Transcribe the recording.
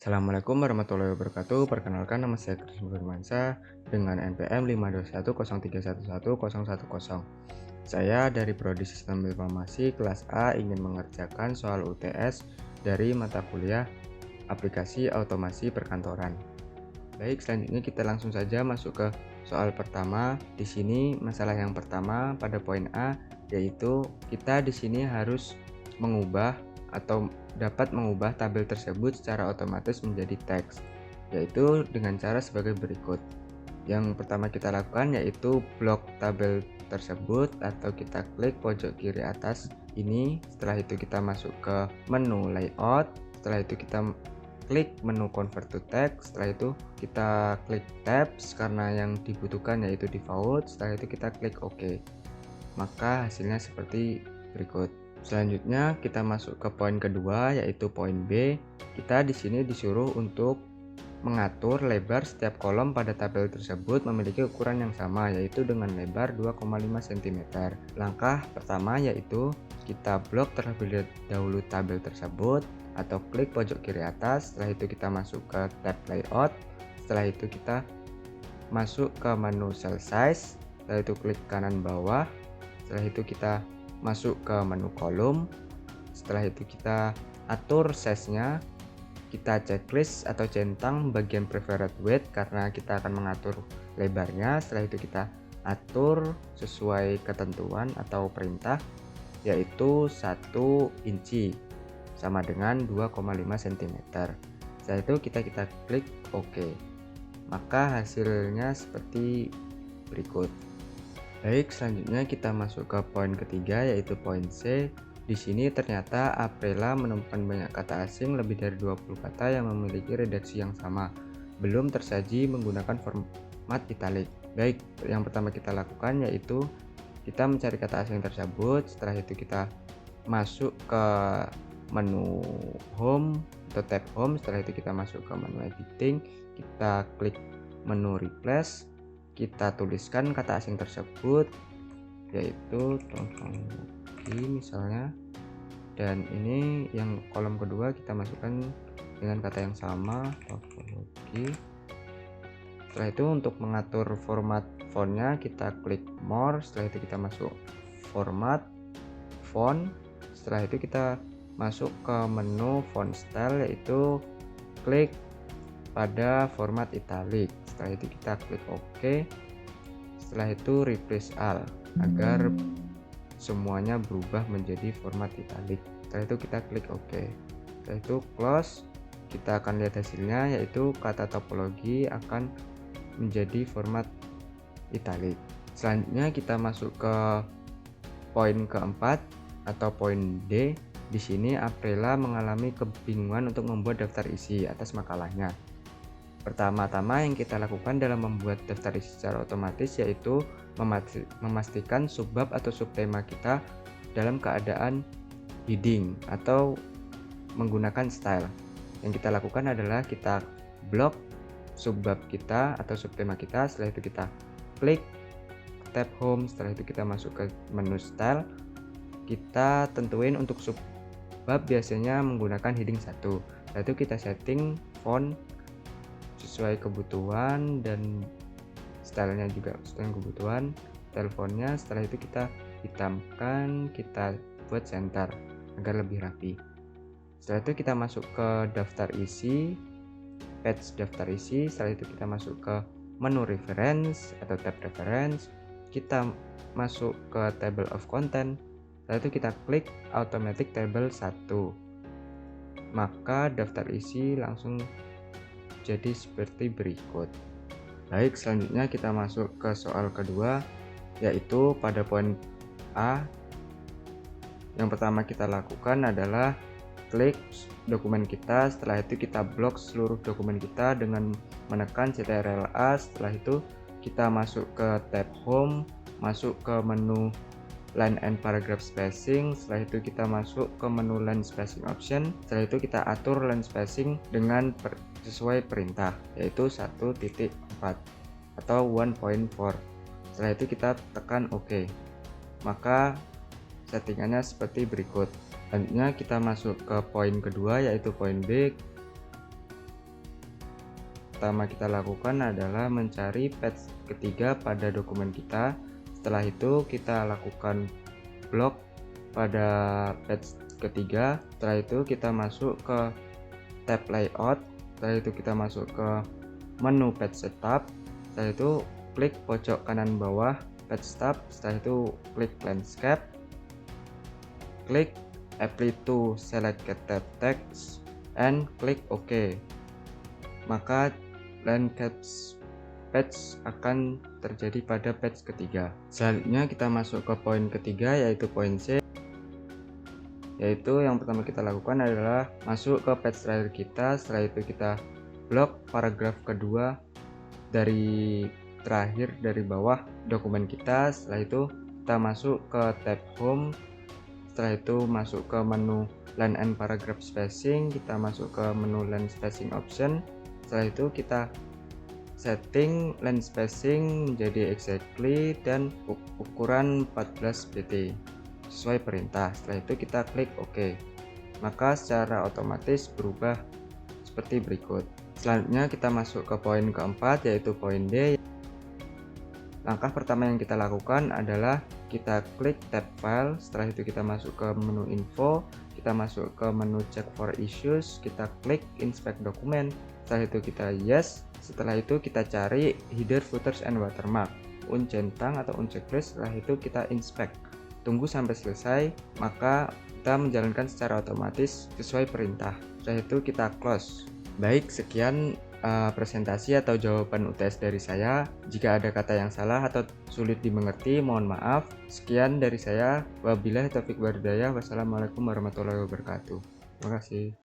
Assalamualaikum warahmatullahi wabarakatuh. Perkenalkan, nama saya Krisna Firmansyah dengan NPM 52103111010. Saya dari Prodi Sistem Informasi kelas A ingin mengerjakan soal UTS dari mata kuliah Aplikasi Otomasi Perkantoran. Baik, selanjutnya kita langsung saja masuk ke soal pertama. Di sini masalah yang pertama pada poin A, yaitu kita di sini harus mengubah atau dapat mengubah tabel tersebut secara otomatis menjadi teks, yaitu dengan cara sebagai berikut. Yang pertama kita lakukan yaitu blok tabel tersebut, atau kita klik pojok kiri atas ini. Setelah itu kita masuk ke menu layout. Setelah itu kita klik menu convert to text. Setelah itu kita klik tabs karena yang dibutuhkan yaitu default. Setelah itu kita klik OK. Maka hasilnya seperti berikut. Selanjutnya kita masuk ke poin kedua, yaitu poin B. Kita di sini disuruh untuk mengatur lebar setiap kolom pada tabel tersebut memiliki ukuran yang sama, yaitu dengan lebar 2,5 cm. Langkah pertama yaitu kita blok terlebih dahulu tabel tersebut, atau klik pojok kiri atas. Setelah itu kita masuk ke tab layout. Setelah itu kita masuk ke menu cell size. Setelah itu klik kanan bawah. Setelah itu kita masuk ke menu kolom. Setelah itu kita atur size-nya. Kita checklist atau centang bagian preferred width karena kita akan mengatur lebarnya. Setelah itu kita atur sesuai ketentuan atau perintah, yaitu 1 inci sama dengan 2,5 cm. Setelah itu kita klik OK. Maka hasilnya seperti berikut. Baik, selanjutnya kita masuk ke poin ketiga, yaitu poin C. Di sini ternyata Aprela menemukan banyak kata asing lebih dari 20 kata yang memiliki redaksi yang sama, belum tersaji menggunakan format italic. Baik, yang pertama kita lakukan yaitu kita mencari kata asing tersebut. Setelah itu kita masuk ke menu home atau tab home. Setelah itu kita masuk ke menu editing, kita klik menu replace, kita tuliskan kata asing tersebut, yaitu misalnya, dan ini yang kolom kedua kita masukkan dengan kata yang sama, topologi. Setelah itu untuk mengatur format fontnya kita klik more. Setelah itu kita masuk format font. Setelah itu kita masuk ke menu font style, yaitu klik pada format italic. Setelah itu kita klik OK. Setelah itu replace all agar semuanya berubah menjadi format italic. Setelah itu kita klik OK. Setelah itu close. Kita akan lihat hasilnya, yaitu kata topologi akan menjadi format italic. Selanjutnya kita masuk ke poin keempat atau poin D. Di sini Aprela mengalami kebingungan untuk membuat daftar isi atas makalahnya. Pertama-tama yang kita lakukan dalam membuat daftar isi secara otomatis yaitu memastikan subbab atau subtema kita dalam keadaan heading atau menggunakan style. Yang kita lakukan adalah kita blok subbab kita atau subtema kita. Setelah itu kita klik tab home. Setelah itu kita masuk ke menu style. Kita tentuin untuk subbab biasanya menggunakan heading 1. Setelah itu kita setting font sesuai kebutuhan dan stylenya juga sesuai kebutuhan teleponnya. Setelah itu kita hitamkan, kita buat center agar lebih rapi. Setelah itu kita masuk ke daftar isi, page daftar isi. Setelah itu kita masuk ke menu reference atau tab reference. Kita masuk ke table of content. Setelah itu kita klik automatic table 1. Maka daftar isi langsung jadi seperti berikut. Baik, selanjutnya kita masuk ke soal kedua, yaitu pada poin A. Yang pertama kita lakukan adalah klik dokumen kita. Setelah itu kita blok seluruh dokumen kita dengan menekan Ctrl+A. Setelah itu kita masuk ke tab home, masuk ke menu line and paragraph spacing. Setelah itu kita masuk ke menu line spacing option. Setelah itu kita atur line spacing dengan sesuai perintah, yaitu 1.4 atau 1.4. Setelah itu kita tekan OK. Maka settingannya seperti berikut. Selanjutnya kita masuk ke poin kedua, yaitu poin B. pertama kita lakukan adalah mencari patch ketiga pada dokumen kita. Setelah itu kita lakukan blok pada patch ketiga. Setelah itu kita masuk ke tab layout. Setelah itu kita masuk ke menu patch setup. Setelah itu klik pojok kanan bawah patch tab. Setelah itu klik landscape, klik apply to selected text and klik OK. Maka landscape patch akan terjadi pada patch ketiga. Selanjutnya kita masuk ke poin ketiga, yaitu poin C. Yaitu yang pertama kita lakukan adalah masuk ke patch terakhir kita. Setelah itu kita blok paragraf kedua dari terakhir dari bawah dokumen kita. Setelah itu kita masuk ke tab home. Setelah itu masuk ke menu line and paragraph spacing. Kita masuk ke menu line spacing option. Setelah itu kita setting line spacing menjadi exactly dan ukuran 14 pt sesuai perintah. Setelah itu kita klik OK. Maka secara otomatis berubah seperti berikut. Selanjutnya kita masuk ke poin keempat, yaitu poin D. Langkah pertama yang kita lakukan adalah kita klik tab file. Setelah itu kita masuk ke menu info, kita masuk ke menu check for issues, kita klik inspect dokumen. Setelah itu kita yes. Setelah itu kita cari header, footers, and watermark, uncentang atau unchecklist. Setelah itu kita inspect. Tunggu sampai selesai, maka kita menjalankan secara otomatis sesuai perintah. Setelah itu kita close. Baik, sekian presentasi atau jawaban UTS dari saya. Jika ada kata yang salah atau sulit dimengerti, mohon maaf. Sekian dari saya. Wabillahi taufiq wal hidayah. Wassalamualaikum warahmatullahi wabarakatuh. Terima kasih.